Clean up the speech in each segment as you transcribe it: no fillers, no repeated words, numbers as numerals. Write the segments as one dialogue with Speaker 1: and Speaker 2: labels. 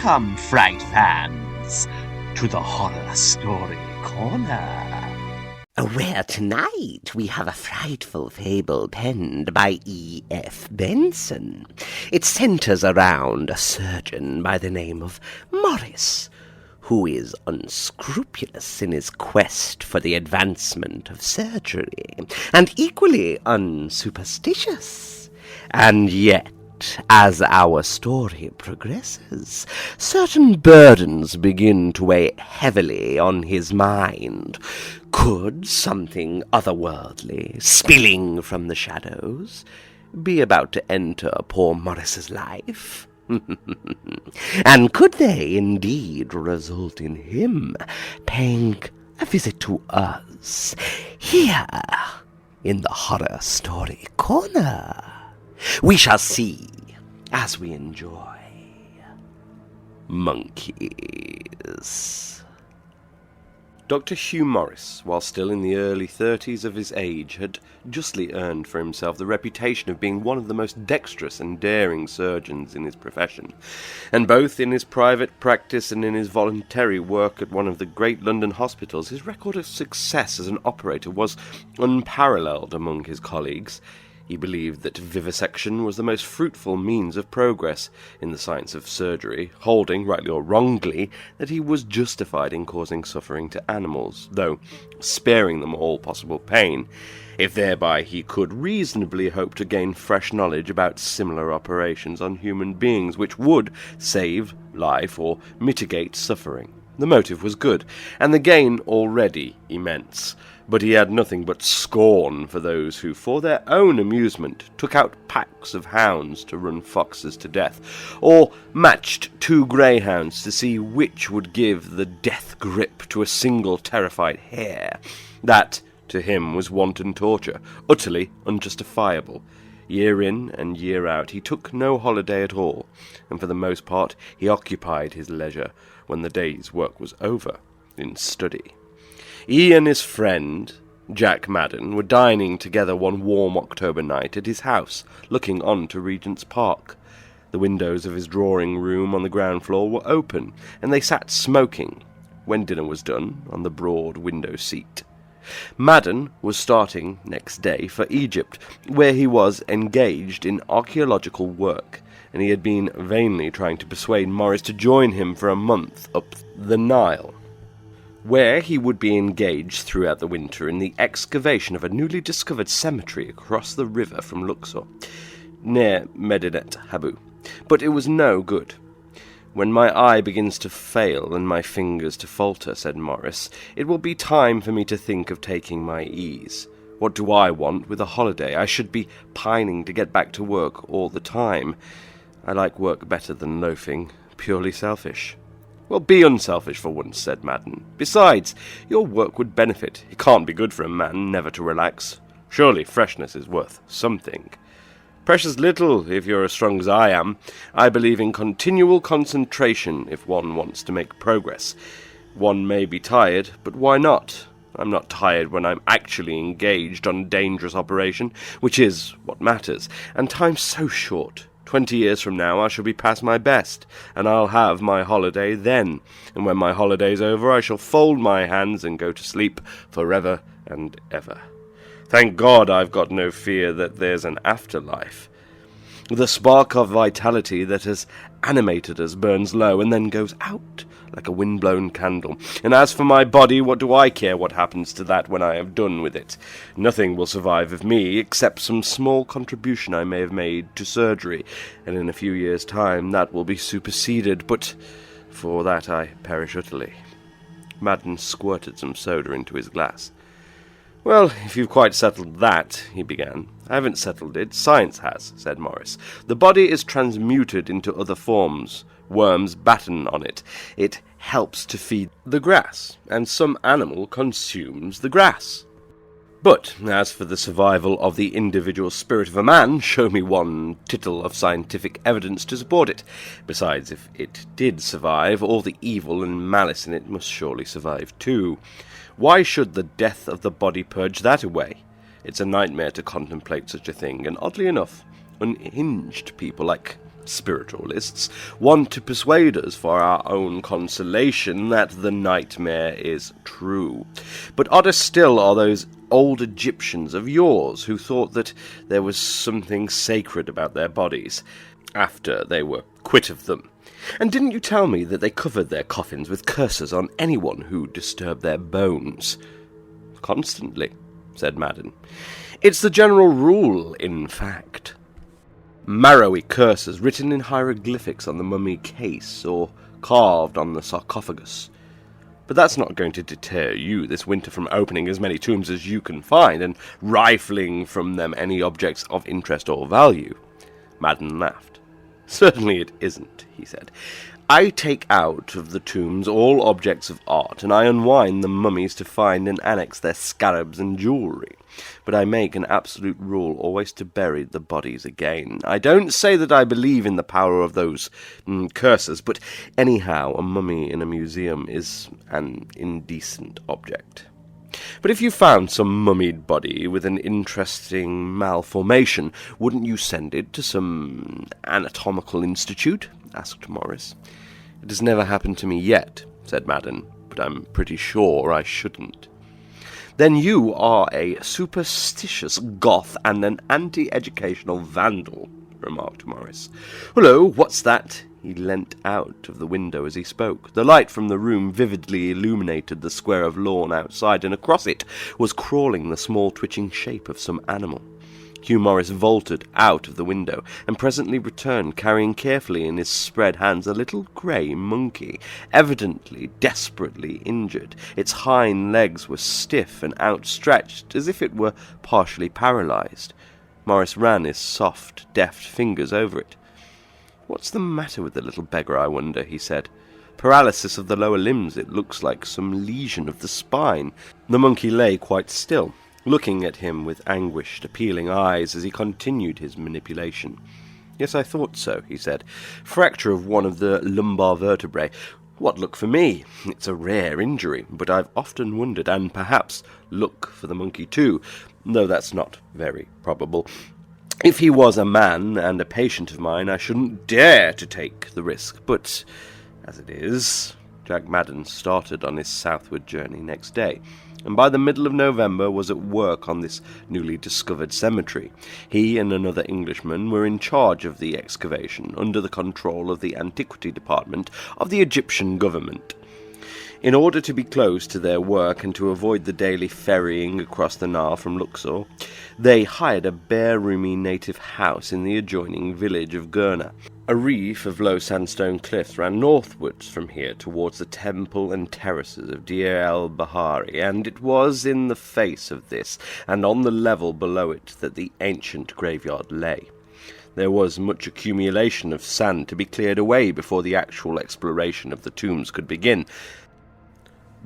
Speaker 1: Welcome, Fright fans, to the Horror Story Corner.
Speaker 2: Where tonight we have a frightful fable penned by E.F. Benson. It centers around a surgeon by the name of Morris, who is unscrupulous in his quest for the advancement of surgery, and equally unsuperstitious. And yet, as our story progresses, certain burdens begin to weigh heavily on his mind. Could something otherworldly, spilling from the shadows, be about to enter poor Morris's life? And could they indeed result in him paying a visit to us, here in the Horror Story Corner? We shall see as we enjoy monkeys. Dr. Hugh Morris, while still in the early 30s of his age, had justly earned for himself the reputation of being one of the most dexterous and daring surgeons in his profession, and both in his private practice and in his voluntary work at one of the great London hospitals, his record of success as an operator was unparalleled among his colleagues. He believed that vivisection was the most fruitful means of progress in the science of surgery, holding, rightly or wrongly, that he was justified in causing suffering to animals, though sparing them all possible pain, if thereby he could reasonably hope to gain fresh knowledge about similar operations on human beings which would save life or mitigate suffering. The motive was good, and the gain already immense. But he had nothing but scorn for those who, for their own amusement, took out packs of hounds to run foxes to death, or matched two greyhounds to see which would give the death grip to a single terrified hare. That, to him, was wanton torture, utterly unjustifiable. Year in and year out he took no holiday at all, and for the most part he occupied his leisure, when the day's work was over, in study. He and his friend, Jack Madden, were dining together one warm October night at his house, looking on to Regent's Park. The windows of his drawing-room on the ground floor were open, and they sat smoking, when dinner was done, on the broad window seat. Madden was starting next day for Egypt, where he was engaged in archaeological work, and he had been vainly trying to persuade Morris to join him for a month up the Nile, where he would be engaged throughout the winter in the excavation of a newly discovered cemetery across the river from Luxor, near Medinet Habu. But it was no good. "When my eye begins to fail and my fingers to falter," said Morris, "it will be time for me to think of taking my ease. What do I want with a holiday? I should be pining to get back to work all the time. I like work better than loafing, purely selfish." "Well, be unselfish for once," said Madden. "Besides, your work would benefit. It can't be good for a man never to relax. Surely freshness is worth something." "Precious little, if you're as strong as I am. I believe in continual concentration if one wants to make progress. One may be tired, but why not? I'm not tired when I'm actually engaged on a dangerous operation, which is what matters, and time's so short. 20 years from now I shall be past my best, and I'll have my holiday then, and when my holiday's over I shall fold my hands and go to sleep forever and ever. Thank God I've got no fear that there's an afterlife. The spark of vitality that has animated us burns low and then goes out like a wind-blown candle. And as for my body, what do I care what happens to that when I have done with it? Nothing will survive of me except some small contribution I may have made to surgery, and in a few years' time that will be superseded, but for that I perish utterly." Madden squirted some soda into his glass. "Well, if you've quite settled that," he began. "I haven't settled it. Science has," said Morris. "The body is transmuted into other forms. Worms batten on it. It helps to feed the grass, and some animal consumes the grass. But as for the survival of the individual spirit of a man, show me one tittle of scientific evidence to support it. Besides, if it did survive, all the evil and malice in it must surely survive too. Why should the death of the body purge that away? It's a nightmare to contemplate such a thing, and oddly enough, unhinged people like spiritualists, want to persuade us for our own consolation that the nightmare is true. But odder still are those old Egyptians of yours who thought that there was something sacred about their bodies after they were quit of them. And didn't you tell me that they covered their coffins with curses on anyone who disturbed their bones? Constantly, said Madden. It's the general rule, in fact. Marrowy curses written in hieroglyphics on the mummy case or carved on the sarcophagus. But that's not going to deter you this winter from opening as many tombs as you can find and rifling from them any objects of interest or value. Madden laughed. Certainly it isn't, he said. I take out of the tombs all objects of art, and I unwind the mummies to find and annex their scarabs and jewellery. But I make an absolute rule always to bury the bodies again. I don't say that I believe in the power of those curses, but anyhow, a mummy in a museum is an indecent object. But if you found some mummied body with an interesting malformation, wouldn't you send it to some anatomical institute? Asked Morris. It has never happened to me yet, said Madden, but I'm pretty sure I shouldn't. Then you are a superstitious goth and an anti-educational vandal, remarked Morris. Hullo, what's that? He leant out of the window as he spoke. The light from the room vividly illuminated the square of lawn outside, and across it was crawling the small twitching shape of some animal. Hugh Morris vaulted out of the window, and presently returned, carrying carefully in his spread hands a little grey monkey, evidently desperately injured. Its hind legs were stiff and outstretched, as if it were partially paralysed. Morris ran his soft, deft fingers over it. "What's the matter with the little beggar, I wonder?" he said. "Paralysis of the lower limbs, it looks like some lesion of the spine." The monkey lay quite still, looking at him with anguished, appealing eyes as he continued his manipulation. "Yes, I thought so," he said. "Fracture of one of the lumbar vertebrae. What luck for me! It's a rare injury, but I've often wondered, and perhaps luck for the monkey too, though that's not very probable. If he was a man and a patient of mine, I shouldn't dare to take the risk, but as it is..." Jack Madden started on his southward journey next day, and by the middle of November was at work on this newly discovered cemetery. He and another Englishman were in charge of the excavation, under the control of the Antiquity Department of the Egyptian government. In order to be close to their work and to avoid the daily ferrying across the Nile from Luxor, they hired a bare, roomy native house in the adjoining village of Gurna. A reef of low sandstone cliffs ran northwards from here towards the temple and terraces of Deir el-Bahari, and it was in the face of this, and on the level below it, that the ancient graveyard lay. There was much accumulation of sand to be cleared away before the actual exploration of the tombs could begin.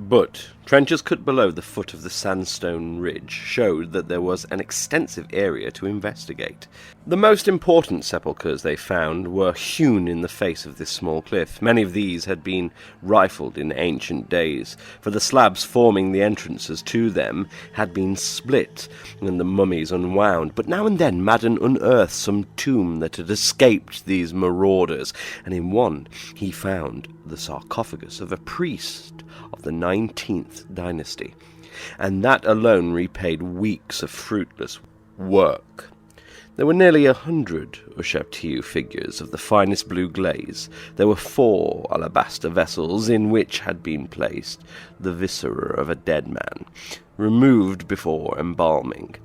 Speaker 2: But trenches cut below the foot of the sandstone ridge showed that there was an extensive area to investigate. The most important sepulchres they found were hewn in the face of this small cliff. Many of these had been rifled in ancient days, for the slabs forming the entrances to them had been split and the mummies unwound. But now and then Madden unearthed some tomb that had escaped these marauders, and in one he found the sarcophagus of a priest of the 19th dynasty, and that alone repaid weeks of fruitless work. There were nearly 100 Ushabtiu figures of the finest blue glaze. There were 4 alabaster vessels in which had been placed the viscera of a dead man, removed before embalming.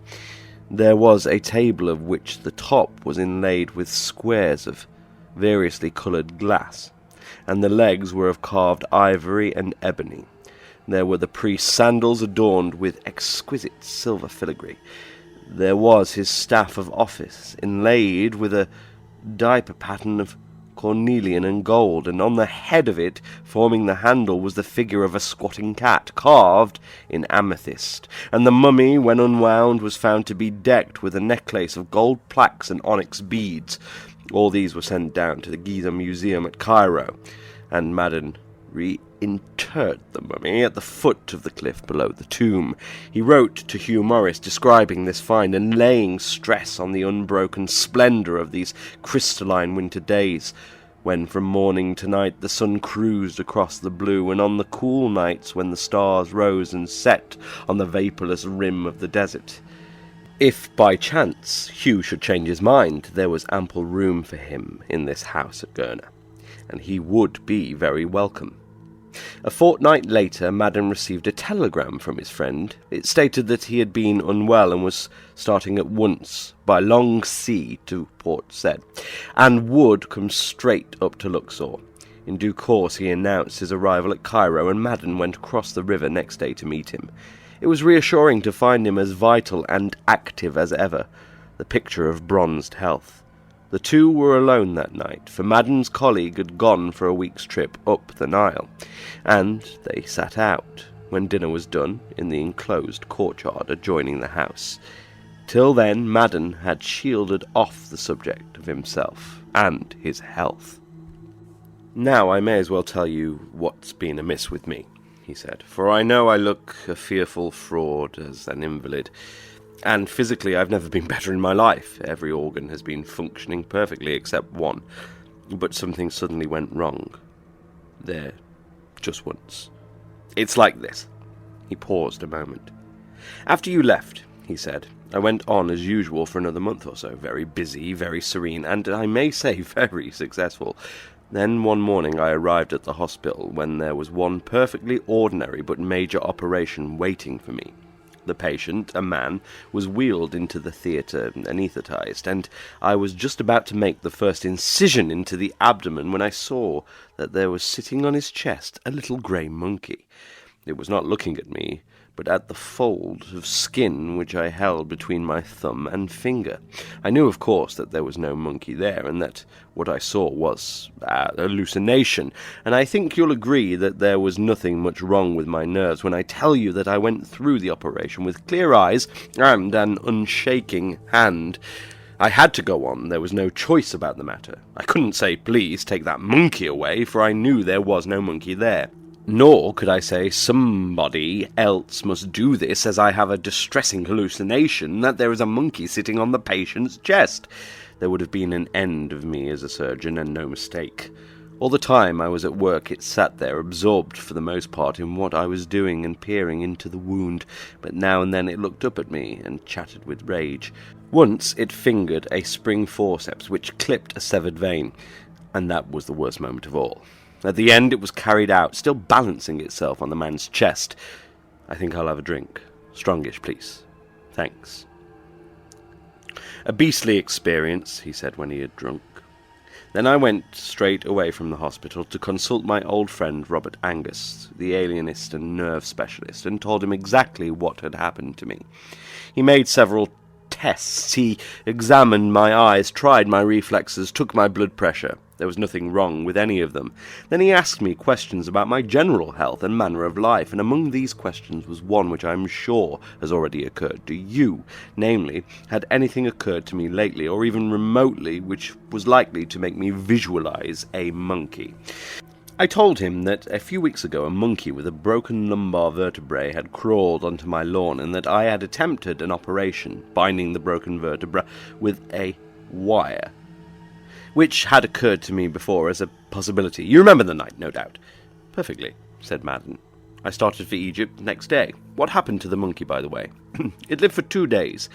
Speaker 2: There was a table of which the top was inlaid with squares of variously coloured glass, and the legs were of carved ivory and ebony. There were the priest's sandals adorned with exquisite silver filigree. There was his staff of office, inlaid with a diaper pattern of cornelian and gold, and on the head of it, forming the handle, was the figure of a squatting cat, carved in amethyst, and the mummy, when unwound, was found to be decked with a necklace of gold plaques and onyx beads. All these were sent down to the Giza Museum at Cairo, and Madden reinterred the mummy at the foot of the cliff below the tomb. He wrote to Hugh Morris describing this find and laying stress on the unbroken splendour of these crystalline winter days, when from morning to night the sun cruised across the blue, and on the cool nights when the stars rose and set on the vaporless rim of the desert. If by chance Hugh should change his mind, there was ample room for him in this house at Gurner, and he would be very welcome. A fortnight later, Madden received a telegram from his friend. It stated that he had been unwell and was starting at once by long sea to Port Said, and would come straight up to Luxor. In due course he announced his arrival at Cairo, and Madden went across the river next day to meet him. It was reassuring to find him as vital and active as ever, the picture of bronzed health. The two were alone that night, for Madden's colleague had gone for a week's trip up the Nile, and they sat out, when dinner was done, in the enclosed courtyard adjoining the house. Till then, Madden had shielded off the subject of himself and his health. "Now I may as well tell you what's been amiss with me," he said, "for I know I look a fearful fraud as an invalid. And physically, I've never been better in my life. Every organ has been functioning perfectly except one. But something suddenly went wrong. There, just once. It's like this." He paused a moment. "After you left," he said, "I went on as usual for another month or so, very busy, very serene, and I may say very successful. Then one morning I arrived at the hospital when there was one perfectly ordinary but major operation waiting for me. The patient, a man, was wheeled into the theatre anaesthetized, and I was just about to make the first incision into the abdomen when I saw that there was sitting on his chest a little grey monkey. It was not looking at me, but at the fold of skin which I held between my thumb and finger. I knew, of course, that there was no monkey there, and that what I saw was hallucination, and I think you'll agree that there was nothing much wrong with my nerves when I tell you that I went through the operation with clear eyes and an unshaking hand. I had to go on. There was no choice about the matter. I couldn't say, 'Please take that monkey away,' for I knew there was no monkey there. Nor could I say, 'Somebody else must do this, as I have a distressing hallucination that there is a monkey sitting on the patient's chest.' There would have been an end of me as a surgeon, and no mistake. All the time I was at work it sat there, absorbed for the most part in what I was doing and peering into the wound, but now and then it looked up at me and chattered with rage. Once it fingered a spring forceps which clipped a severed vein, and that was the worst moment of all. At the end it was carried out, still balancing itself on the man's chest. I think I'll have a drink. Strongish, please. Thanks." "A beastly experience," he said when he had drunk. Then I went straight away from the hospital to consult my old friend Robert Angus, the alienist and nerve specialist, and told him exactly what had happened to me. He made several tests. He examined my eyes, tried my reflexes, took my blood pressure. There was nothing wrong with any of them. Then he asked me questions about my general health and manner of life, and among these questions was one which I am sure has already occurred to you, namely, had anything occurred to me lately, or even remotely, which was likely to make me visualize a monkey. I told him that a few weeks ago a monkey with a broken lumbar vertebrae had crawled onto my lawn, and that I had attempted an operation binding the broken vertebra with a wire, which had occurred to me before as a possibility. You remember the night, no doubt. "Perfectly," said Madden. "I started for Egypt next day. What happened to the monkey, by the way?" "It lived for 2 days.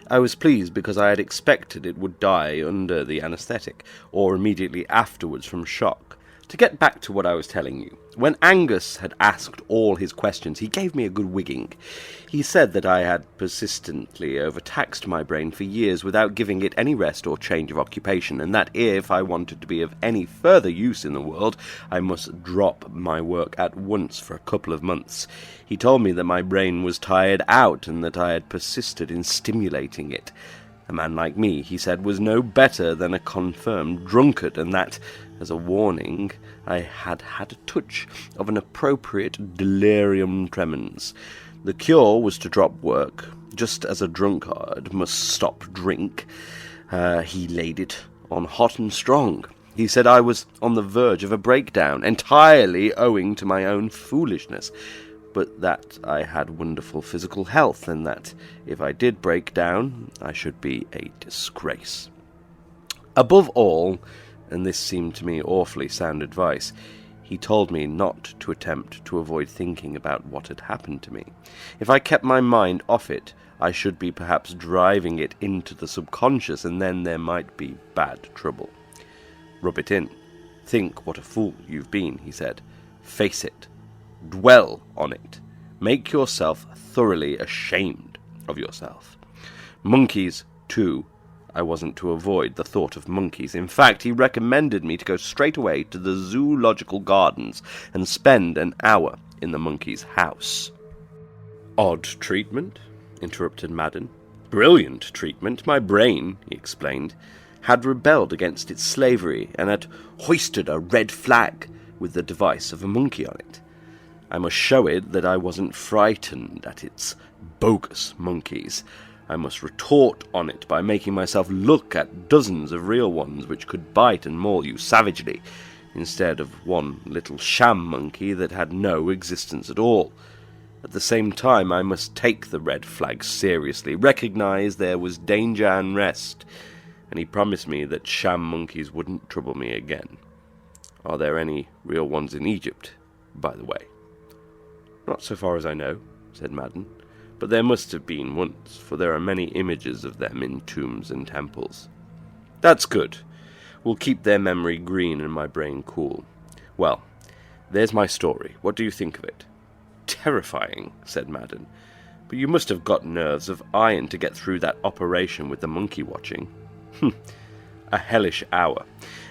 Speaker 2: I was pleased because I had expected it would die under the anaesthetic, or immediately afterwards from shock. To get back to what I was telling you, when Angus had asked all his questions, he gave me a good wigging. He said that I had persistently overtaxed my brain for years without giving it any rest or change of occupation, and that if I wanted to be of any further use in the world, I must drop my work at once for a couple of months. He told me that my brain was tired out, and that I had persisted in stimulating it. A man like me, he said, was no better than a confirmed drunkard, and that, as a warning, I had had a touch of an appropriate delirium tremens. The cure was to drop work, just as a drunkard must stop drink. He laid it on hot and strong. He said I was on the verge of a breakdown, entirely owing to my own foolishness, but that I had wonderful physical health, and that if I did break down, I should be a disgrace. Above all, and this seemed to me awfully sound advice, he told me not to attempt to avoid thinking about what had happened to me. If I kept my mind off it, I should be perhaps driving it into the subconscious, and then there might be bad trouble. Rub it in. Think what a fool you've been, he said. Face it. Dwell on it. Make yourself thoroughly ashamed of yourself. Monkeys, too. I wasn't to avoid the thought of monkeys. In fact, he recommended me to go straight away to the zoological gardens and spend an hour in the monkey's house. Odd treatment, interrupted Madden. Brilliant treatment. My brain, he explained, had rebelled against its slavery and had hoisted a red flag with the device of a monkey on it. I must show it that I wasn't frightened at its bogus monkeys. I must retort on it by making myself look at dozens of real ones which could bite and maul you savagely, instead of one little sham monkey that had no existence at all. At the same time, I must take the red flag seriously, recognize there was danger and rest, and he promised me that sham monkeys wouldn't trouble me again. Are there any real ones in Egypt, by the way? Not so far as I know, said Madden, but there must have been once, for there are many images of them in tombs and temples. That's good. Will keep their memory green and my brain cool. Well, there's my story. What do you think of it? Terrifying, said Madden, but you must have got nerves of iron to get through that operation with the monkey watching. A hellish hour.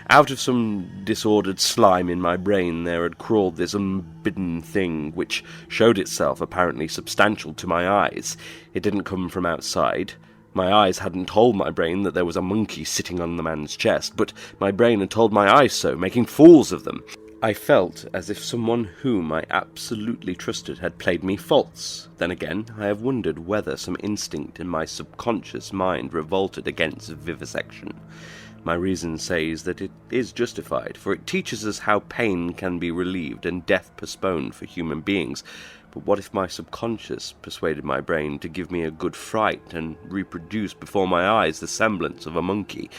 Speaker 2: Out of some disordered slime in my brain there had crawled this unbidden thing, which showed itself apparently substantial to my eyes. It didn't come from outside. My eyes hadn't told my brain that there was a monkey sitting on the man's chest, but my brain had told my eyes so, making fools of them. I felt as if someone whom I absolutely trusted had played me false. Then again, I have wondered whether some instinct in my subconscious mind revolted against vivisection. My reason says that it is justified, for it teaches us how pain can be relieved and death postponed for human beings. But what if my subconscious persuaded my brain to give me a good fright and reproduce before my eyes the semblance of a monkey,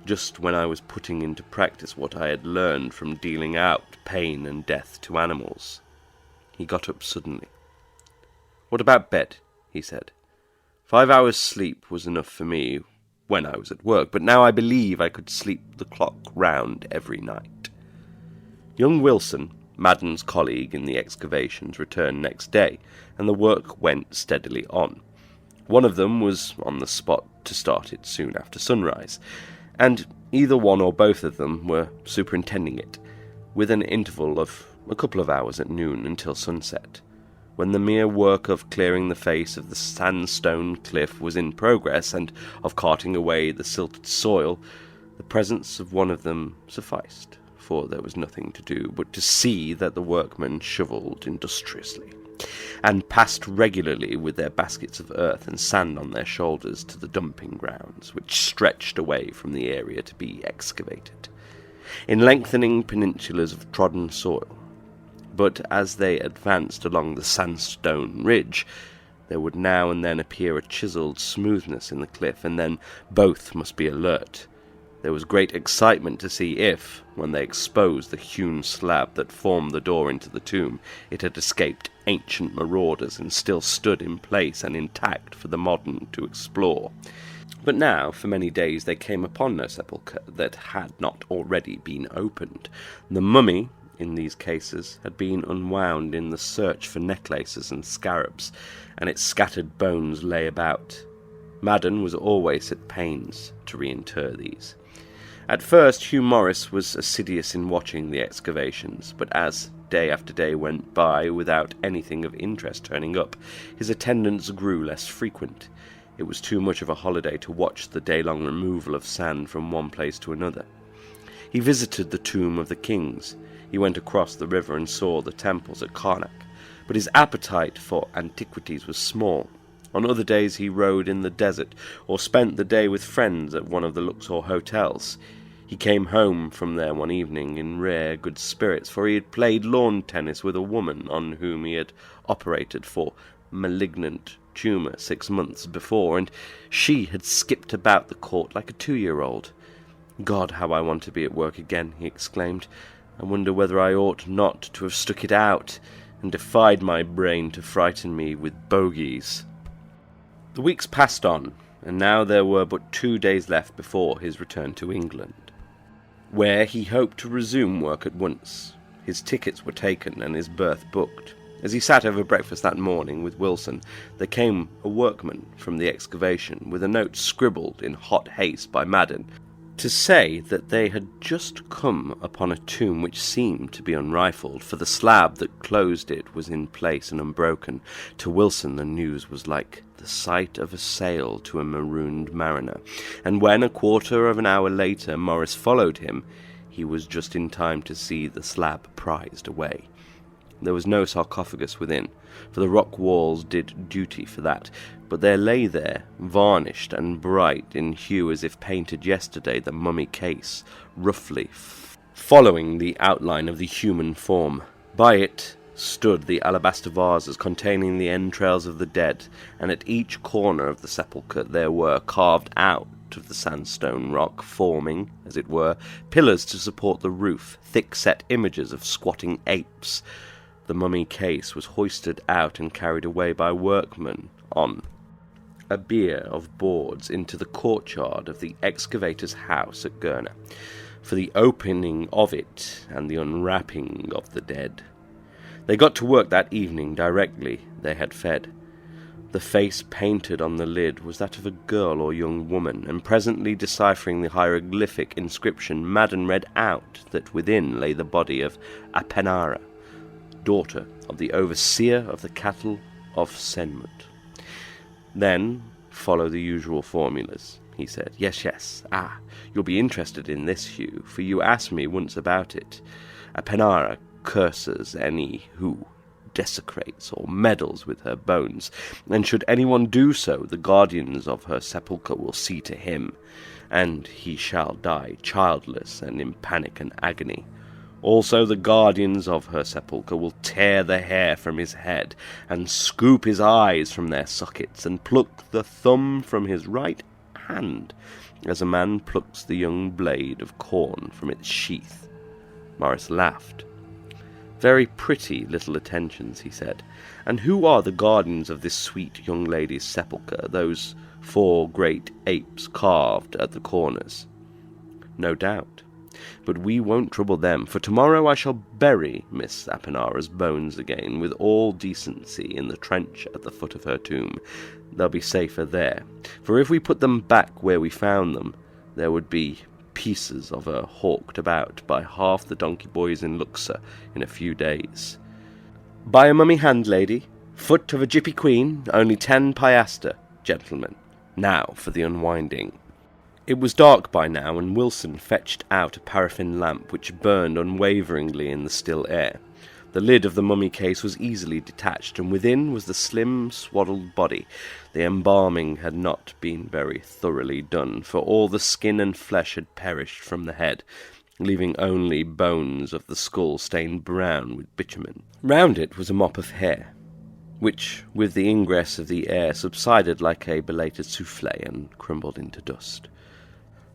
Speaker 2: just when I was putting into practice what I had learned from dealing out pain and death to animals? He got up suddenly. What about bed? He said. 5 hours sleep was enough for me when I was at work, but now I believe I could sleep the clock round every night. Young Wilson, Madden's colleague in the excavations, returned next day, and the work went steadily on. One of them was on the spot to start it soon after sunrise, and either one or both of them were superintending it, with an interval of a couple of hours at noon until sunset. When the mere work of clearing the face of the sandstone cliff was in progress, and of carting away the silted soil, the presence of one of them sufficed, for there was nothing to do but to see that the workmen shovelled industriously, and passed regularly with their baskets of earth and sand on their shoulders to the dumping grounds, which stretched away from the area to be excavated, in lengthening peninsulas of trodden soil. But as they advanced along the sandstone ridge, there would now and then appear a chiselled smoothness in the cliff, and then both must be alert. There was great excitement to see if, when they exposed the hewn slab that formed the door into the tomb, it had escaped ancient marauders and still stood in place and intact for the modern to explore. But now, for many days, they came upon no sepulchre that had not already been opened. The mummy, in these cases, had been unwound in the search for necklaces and scarabs, and its scattered bones lay about. Madden was always at pains to reinter these. At first Hugh Morris was assiduous in watching the excavations, but as day after day went by without anything of interest turning up, his attendance grew less frequent. It was too much of a holiday to watch the day-long removal of sand from one place to another. He visited the tomb of the kings. He went across the river and saw the temples at Karnak, but his appetite for antiquities was small. On other days he rode in the desert, or spent the day with friends at one of the Luxor hotels. He came home from there one evening in rare good spirits, for he had played lawn tennis with a woman on whom he had operated for malignant tumour 6 months before, and she had skipped about the court like a 2-year-old. "God, how I want to be at work again," he exclaimed. "I wonder whether I ought not to have stuck it out, and defied my brain to frighten me with bogies." The weeks passed on, and now there were but 2 days left before his return to England, where he hoped to resume work at once. His tickets were taken and his berth booked. As he sat over breakfast that morning with Wilson, there came a workman from the excavation with a note scribbled in hot haste by Madden, to say that they had just come upon a tomb which seemed to be unrifled, for the slab that closed it was in place and unbroken. To Wilson the news was like the sight of a sail to a marooned mariner, and when, a quarter of an hour later, Morris followed him, he was just in time to see the slab prized away. There was no sarcophagus within, for the rock walls did duty for that, but there lay there, varnished and bright in hue as if painted yesterday, the mummy case, roughly following the outline of the human form. By it stood the alabaster vases containing the entrails of the dead, and at each corner of the sepulchre there were, carved out of the sandstone rock, forming, as it were, pillars to support the roof, thick-set images of squatting apes. The mummy case was hoisted out and carried away by workmen on a bier of boards into the courtyard of the excavator's house at Gurner, for the opening of it and the unwrapping of the dead. They got to work that evening directly they had fed. The face painted on the lid was that of a girl or young woman, and presently deciphering the hieroglyphic inscription, Madden read out that within lay the body of Apenara, daughter of the overseer of the cattle of Senmut. "Then follow the usual formulas," he said. Yes. You'll be interested in this, Hugh, for you asked me once about it. Apenara curses any who desecrates or meddles with her bones, and should anyone do so, the guardians of her sepulchre will see to him, and he shall die childless and in panic and agony. Also the guardians of her sepulchre will tear the hair from his head, and scoop his eyes from their sockets, and pluck the thumb from his right hand, as a man plucks the young blade of corn from its sheath. Morris laughed. "Very pretty little attentions," he said. "And who are the guardians of this sweet young lady's sepulchre, those 4 great apes carved at the corners?" "No doubt. But we won't trouble them, for tomorrow I shall bury Miss Apenara's bones again with all decency in the trench at the foot of her tomb. They'll be safer there, for if we put them back where we found them, there would be pieces of her hawked about by half the donkey boys in Luxor in a few days. By a mummy hand, lady, foot of a gyppy queen, only 10 piaster, gentlemen. Now for the unwinding." It was dark by now, and Wilson fetched out a paraffin lamp which burned unwaveringly in the still air. The lid of the mummy case was easily detached, and within was the slim, swaddled body. The embalming had not been very thoroughly done, for all the skin and flesh had perished from the head, leaving only bones of the skull stained brown with bitumen. Round it was a mop of hair, which, with the ingress of the air, subsided like a belated souffle and crumbled into dust.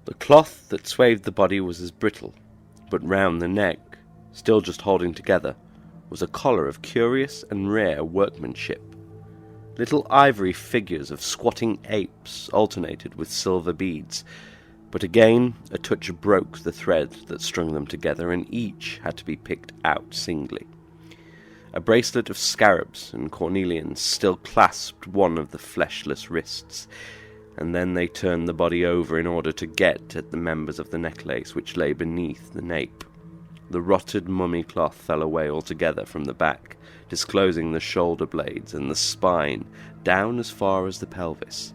Speaker 2: The cloth that swathed the body was as brittle, but round the neck, still just holding together, was a collar of curious and rare workmanship. Little ivory figures of squatting apes alternated with silver beads, but again a touch broke the thread that strung them together, and each had to be picked out singly. A bracelet of scarabs and cornelians still clasped one of the fleshless wrists, and then they turned the body over in order to get at the members of the necklace which lay beneath the nape. The rotted mummy cloth fell away altogether from the back, disclosing the shoulder blades and the spine down as far as the pelvis.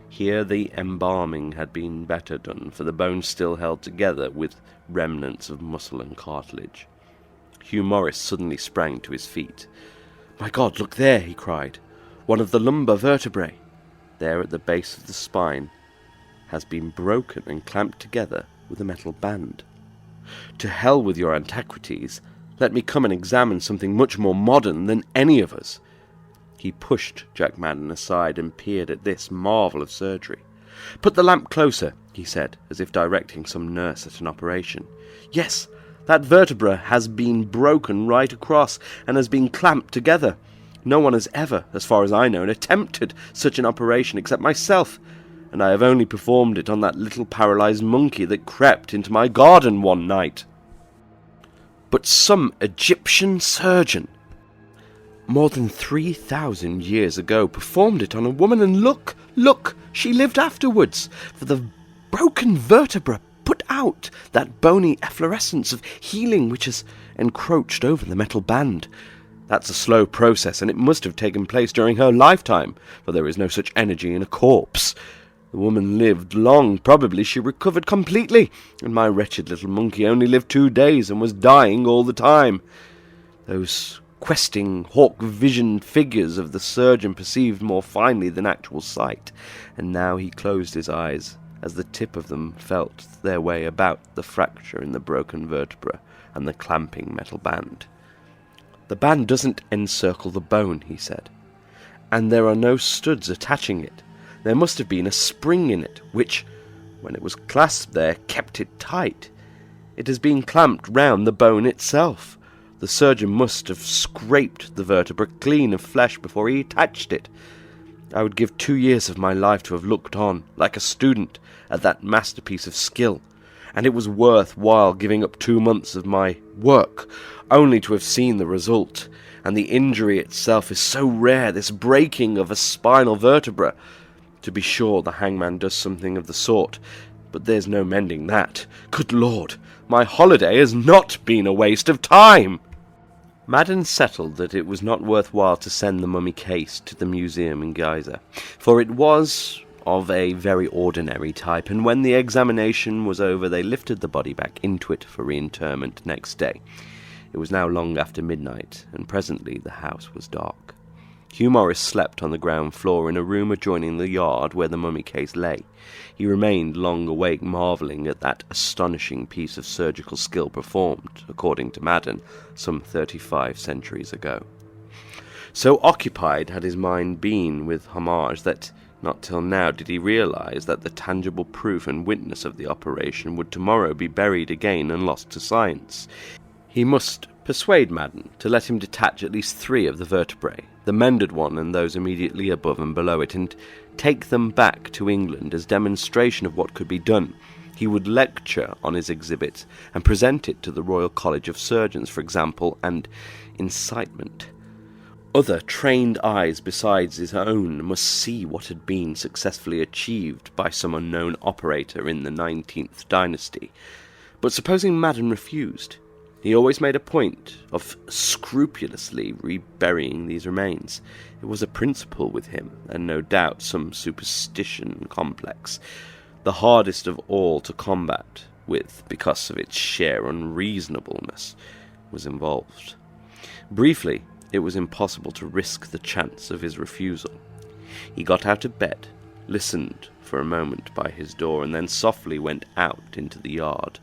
Speaker 2: Here the embalming had been better done, for the bones still held together with remnants of muscle and cartilage. Hugh Morris suddenly sprang to his feet. "My God, look there!" he cried. "One of the lumbar vertebrae, there at the base of the spine, has been broken and clamped together with a metal band. To hell with your antiquities. Let me come and examine something much more modern than any of us. He pushed Jack Madden aside and peered at this marvel of surgery. Put the lamp closer, he said, as if directing some nurse at an operation. Yes, that vertebra has been broken right across and has been clamped together. No one has ever, as far as I know, attempted such an operation except myself, and I have only performed it on that little paralyzed monkey that crept into my garden one night. But some Egyptian surgeon, more than 3,000 years ago, performed it on a woman, and look, she lived afterwards, for the broken vertebra put out that bony efflorescence of healing which has encroached over the metal band. That's a slow process, and it must have taken place during her lifetime, for there is no such energy in a corpse. The woman lived long, probably she recovered completely, and my wretched little monkey only lived 2 days and was dying all the time. Those questing, hawk-visioned figures of the surgeon perceived more finely than actual sight, and now he closed his eyes as the tip of them felt their way about the fracture in the broken vertebra and the clamping metal band. The band doesn't encircle the bone, he said, and there are no studs attaching it. There must have been a spring in it, which, when it was clasped there, kept it tight. It has been clamped round the bone itself. The surgeon must have scraped the vertebra clean of flesh before he attached it. I would give 2 years of my life to have looked on, like a student, at that masterpiece of skill, and it was worth while giving up 2 months of my work, only to have seen the result. And the injury itself is so rare, this breaking of a spinal vertebra. To be sure, the hangman does something of the sort, but there's no mending that. Good Lord, my holiday has not been a waste of time! Madden settled that it was not worthwhile to send the mummy case to the museum in Giza, for it was of a very ordinary type, and when the examination was over they lifted the body back into it for reinterment next day. It was now long after midnight, and presently the house was dark. Hugh Morris slept on the ground floor in a room adjoining the yard where the mummy case lay. He remained long awake, marvelling at that astonishing piece of surgical skill performed, according to Madden, some 35 centuries ago. So occupied had his mind been with homage that not till now did he realize that the tangible proof and witness of the operation would tomorrow be buried again and lost to science. He must persuade Madden to let him detach at least 3 of the vertebrae, the mended one and those immediately above and below it, and take them back to England as demonstration of what could be done. He would lecture on his exhibit and present it to the Royal College of Surgeons, for example, and incitement. Other trained eyes besides his own must see what had been successfully achieved by some unknown operator in the 19th dynasty. But supposing Madden refused? He always made a point of scrupulously reburying these remains. It was a principle with him, and no doubt some superstition complex, the hardest of all to combat with because of its sheer unreasonableness, was involved. Briefly, it was impossible to risk the chance of his refusal. He got out of bed, listened for a moment by his door, and then softly went out into the yard.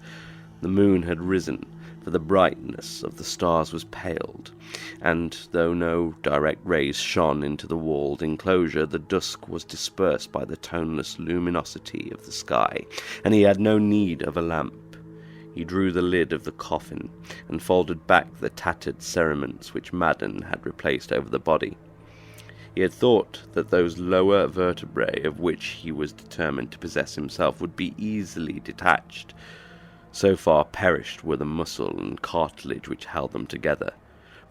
Speaker 2: The moon had risen, for the brightness of the stars was paled, and though no direct rays shone into the walled enclosure, the dusk was dispersed by the toneless luminosity of the sky, and he had no need of a lamp. He drew the lid of the coffin, and folded back the tattered cerements which Madden had replaced over the body. He had thought that those lower vertebrae of which he was determined to possess himself would be easily detached. So far perished were the muscle and cartilage which held them together.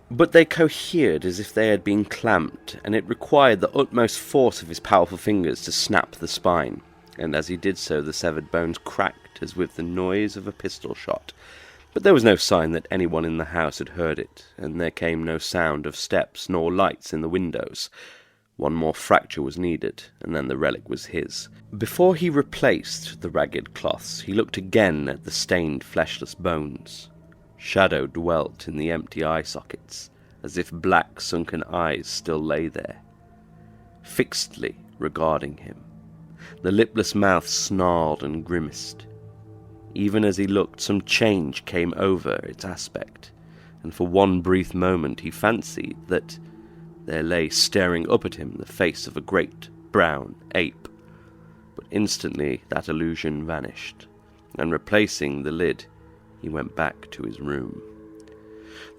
Speaker 2: But they cohered as if they had been clamped, and it required the utmost force of his powerful fingers to snap the spine, and as he did so the severed bones cracked as with the noise of a pistol shot. But there was no sign that anyone in the house had heard it, and there came no sound of steps nor lights in the windows. One more fracture was needed, and then the relic was his. Before he replaced the ragged cloths, he looked again at the stained fleshless bones. Shadow dwelt in the empty eye sockets, as if black sunken eyes still lay there, fixedly regarding him. The lipless mouth snarled and grimaced. Even as he looked, some change came over its aspect, and for one brief moment he fancied that there lay staring up at him the face of a great brown ape. But instantly that illusion vanished, and replacing the lid, he went back to his room.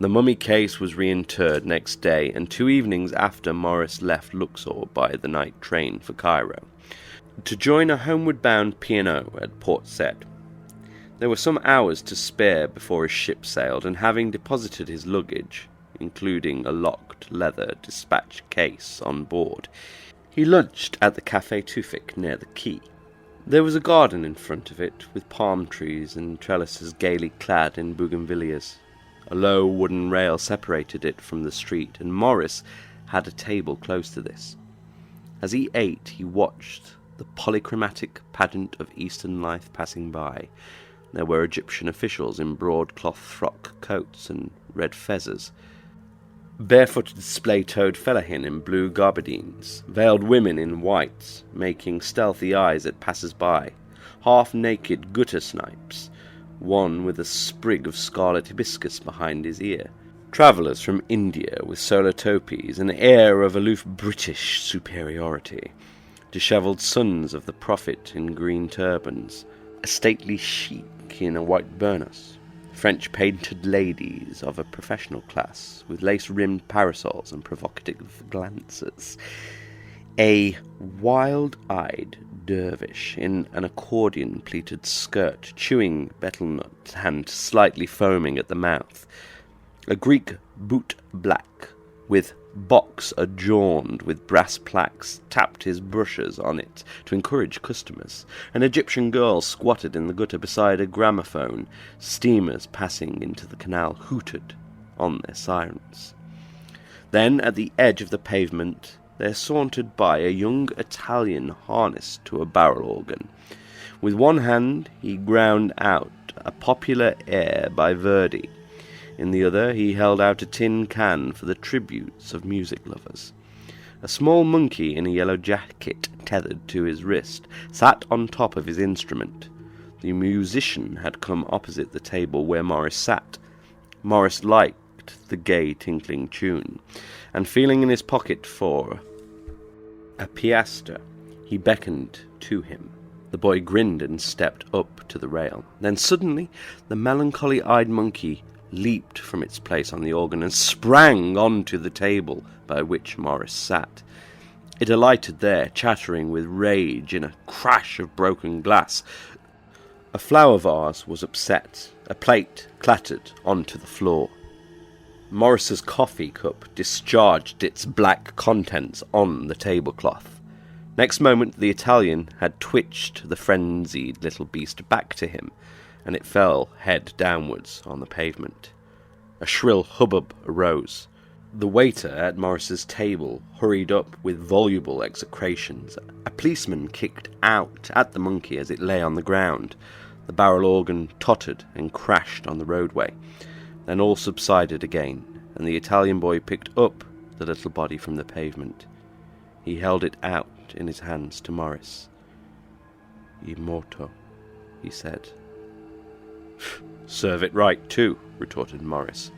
Speaker 2: The mummy case was reinterred next day, and 2 evenings after, Morris left Luxor by the night train for Cairo, to join a homeward-bound P&O at Port Said. There were some hours to spare before his ship sailed, and having deposited his luggage, including a locked leather dispatch case, on board, he lunched at the Café Tufik near the quay. There was a garden in front of it, with palm trees and trellises gaily clad in bougainvilleas. A low wooden rail separated it from the street, and Morris had a table close to this. As he ate, he watched the polychromatic pageant of Eastern life passing by. There were Egyptian officials in broadcloth frock coats and red fezzes, barefooted splay-toed fellahin in blue gabardines, veiled women in whites, making stealthy eyes at passers-by, half-naked gutter snipes, one with a sprig of scarlet hibiscus behind his ear, travellers from India with solar topies, an air of aloof British superiority, dishevelled sons of the Prophet in green turbans, a stately sheik in a white burnous, French-painted ladies of a professional class, with lace-rimmed parasols and provocative glances, a wild-eyed dervish in an accordion-pleated skirt, chewing betel nut and slightly foaming at the mouth, a Greek boot black, with box adorned with brass plaques, tapped his brushes on it to encourage customers. An Egyptian girl squatted in the gutter beside a gramophone. Steamers passing into the canal hooted on their sirens. Then, at the edge of the pavement, there sauntered by a young Italian harnessed to a barrel organ. With one hand he ground out a popular air by Verdi. In the other he held out a tin can for the tributes of music lovers. A small monkey in a yellow jacket tethered to his wrist sat on top of his instrument. The musician had come opposite the table where Morris sat. Morris liked the gay tinkling tune, and feeling in his pocket for a piastre, he beckoned to him. The boy grinned and stepped up to the rail. Then suddenly the melancholy-eyed monkey leaped from its place on the organ and sprang onto the table by which Morris sat. It alighted there, chattering with rage in a crash of broken glass. A flower vase was upset. A plate clattered onto the floor. Morris's coffee cup discharged its black contents on the tablecloth. Next moment the Italian had twitched the frenzied little beast back to him, and it fell head downwards on the pavement. A shrill hubbub arose. The waiter at Morris's table hurried up with voluble execrations. A policeman kicked out at the monkey as it lay on the ground. The barrel organ tottered and crashed on the roadway. Then all subsided again, and the Italian boy picked up the little body from the pavement. He held it out in his hands to Morris. "Immorto," he said. "Serve it right, too," retorted Morris.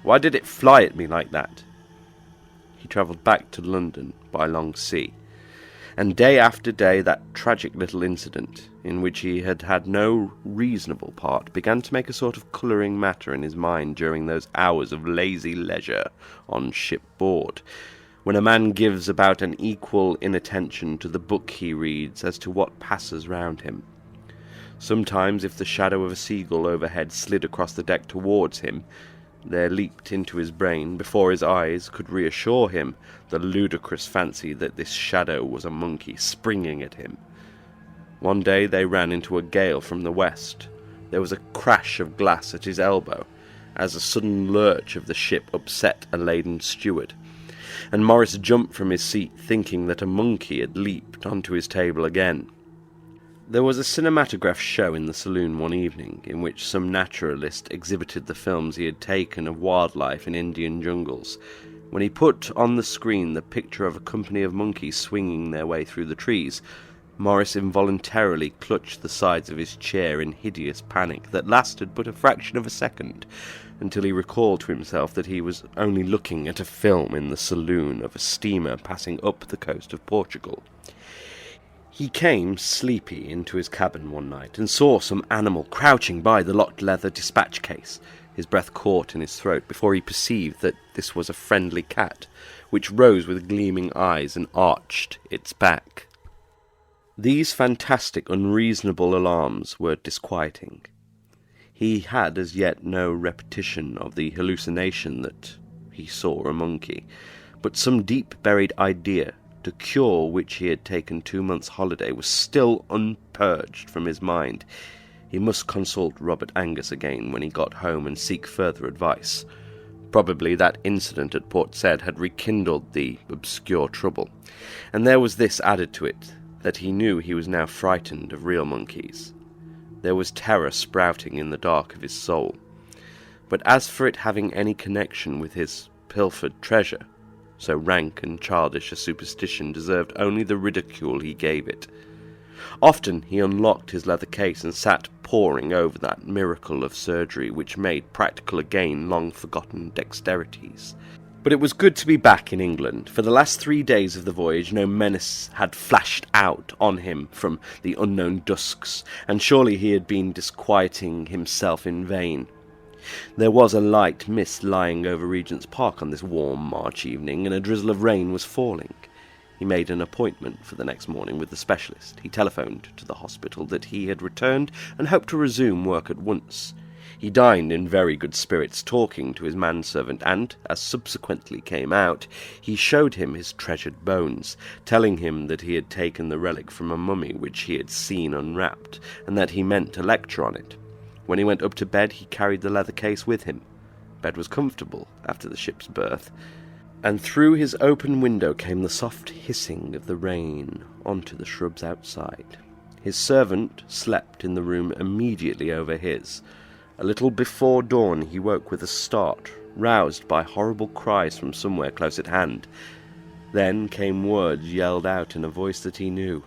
Speaker 2: "Why did it fly at me like that?" He travelled back to London by long sea, and day after day that tragic little incident, in which he had had no reasonable part, began to make a sort of colouring matter in his mind during those hours of lazy leisure on shipboard, when a man gives about an equal inattention to the book he reads as to what passes round him. Sometimes, if the shadow of a seagull overhead slid across the deck towards him, there leaped into his brain, before his eyes could reassure him, the ludicrous fancy that this shadow was a monkey springing at him. One day they ran into a gale from the west. There was a crash of glass at his elbow, as a sudden lurch of the ship upset a laden steward, and Morris jumped from his seat, thinking that a monkey had leaped onto his table again. There was a cinematograph show in the saloon one evening, in which some naturalist exhibited the films he had taken of wildlife in Indian jungles. When he put on the screen the picture of a company of monkeys swinging their way through the trees, Morris involuntarily clutched the sides of his chair in hideous panic that lasted but a fraction of a second, until he recalled to himself that he was only looking at a film in the saloon of a steamer passing up the coast of Portugal. He came sleepy into his cabin one night and saw some animal crouching by the locked leather dispatch case. His breath caught in his throat before he perceived that this was a friendly cat, which rose with gleaming eyes and arched its back. These fantastic, unreasonable alarms were disquieting. He had as yet no repetition of the hallucination that he saw a monkey, but some deep-buried idea to cure which he had taken 2 months' holiday was still unpurged from his mind. He must consult Robert Angus again when he got home and seek further advice. Probably that incident at Port Said had rekindled the obscure trouble, and there was this added to it, that he knew he was now frightened of real monkeys. There was terror sprouting in the dark of his soul. But as for it having any connection with his pilfered treasure, so rank and childish a superstition deserved only the ridicule he gave it. Often he unlocked his leather case and sat poring over that miracle of surgery which made practical again long-forgotten dexterities. But it was good to be back in England. For the last 3 days of the voyage no menace had flashed out on him from the unknown dusks, and surely he had been disquieting himself in vain. There was a light mist lying over Regent's Park on this warm March evening, and a drizzle of rain was falling. He made an appointment for the next morning with the specialist. He telephoned to the hospital that he had returned and hoped to resume work at once. He dined in very good spirits, talking to his manservant, and, as subsequently came out, he showed him his treasured bones, telling him that he had taken the relic from a mummy which he had seen unwrapped, and that he meant to lecture on it. When he went up to bed, he carried the leather case with him. Bed was comfortable after the ship's berth, and through his open window came the soft hissing of the rain onto the shrubs outside. His servant slept in the room immediately over his. A little before dawn he woke with a start, roused by horrible cries from somewhere close at hand. Then came words yelled out in a voice that he knew.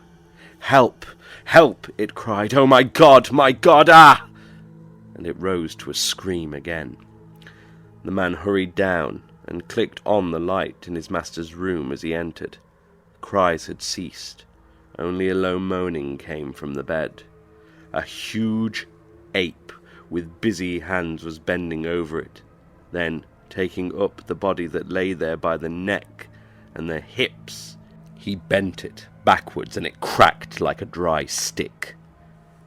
Speaker 2: "Help! Help!" it cried. "Oh, my God! My God! Ah!" And it rose to a scream again. The man hurried down and clicked on the light in his master's room as he entered. The cries had ceased. Only a low moaning came from the bed. A huge ape with busy hands was bending over it, then taking up the body that lay there by the neck and the hips. He bent it backwards and it cracked like a dry stick.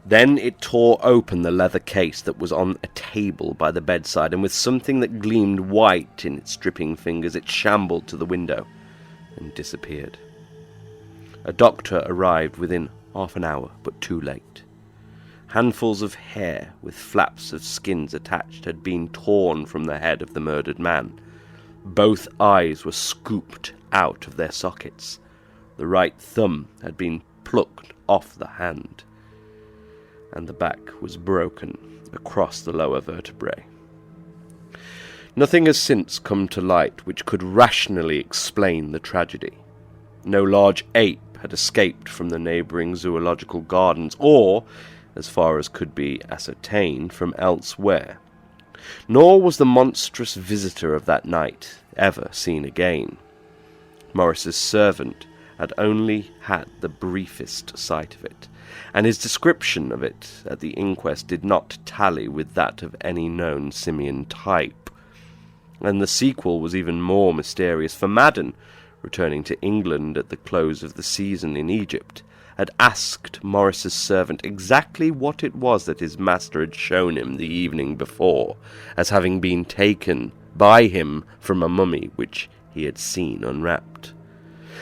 Speaker 2: Then it tore open the leather case that was on a table by the bedside, and with something that gleamed white in its dripping fingers it shambled to the window and disappeared. A doctor arrived within half an hour, but too late. Handfuls of hair with flaps of skins attached had been torn from the head of the murdered man. Both eyes were scooped out of their sockets. The right thumb had been plucked off the hand, and the back was broken across the lower vertebrae. Nothing has since come to light which could rationally explain the tragedy. No large ape had escaped from the neighbouring zoological gardens, or, as far as could be ascertained, from elsewhere. Nor was the monstrous visitor of that night ever seen again. Morris's servant had only had the briefest sight of it, and his description of it at the inquest did not tally with that of any known simian type. And the sequel was even more mysterious, for Madden, returning to England at the close of the season in Egypt, had asked Morris's servant exactly what it was that his master had shown him the evening before, as having been taken by him from a mummy which he had seen unwrapped,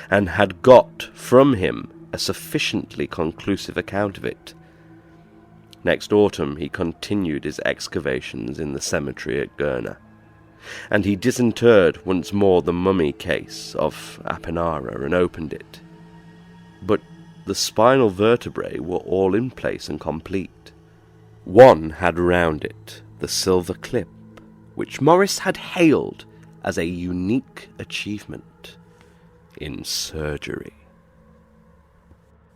Speaker 2: and had got from him a sufficiently conclusive account of it. Next autumn he continued his excavations in the cemetery at Gurna, and he disinterred once more the mummy case of Apenara and opened it. But the spinal vertebrae were all in place and complete. One had round it the silver clip, which Morris had hailed as a unique achievement in surgery.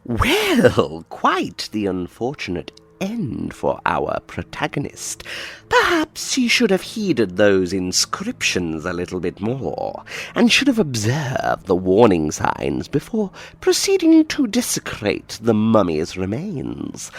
Speaker 3: Well, quite the unfortunate end for our protagonist. Perhaps he should have heeded those inscriptions a little bit more, and should have observed the warning signs before proceeding to desecrate the mummy's remains.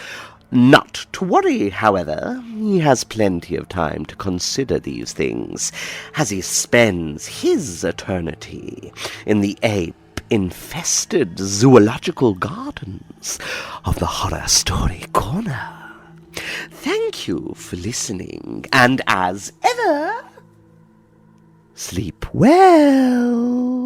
Speaker 3: Not to worry, however, he has plenty of time to consider these things, as he spends his eternity in the ape-infested zoological gardens of the Horror Story Corner. Thank you for listening, and as ever, sleep well.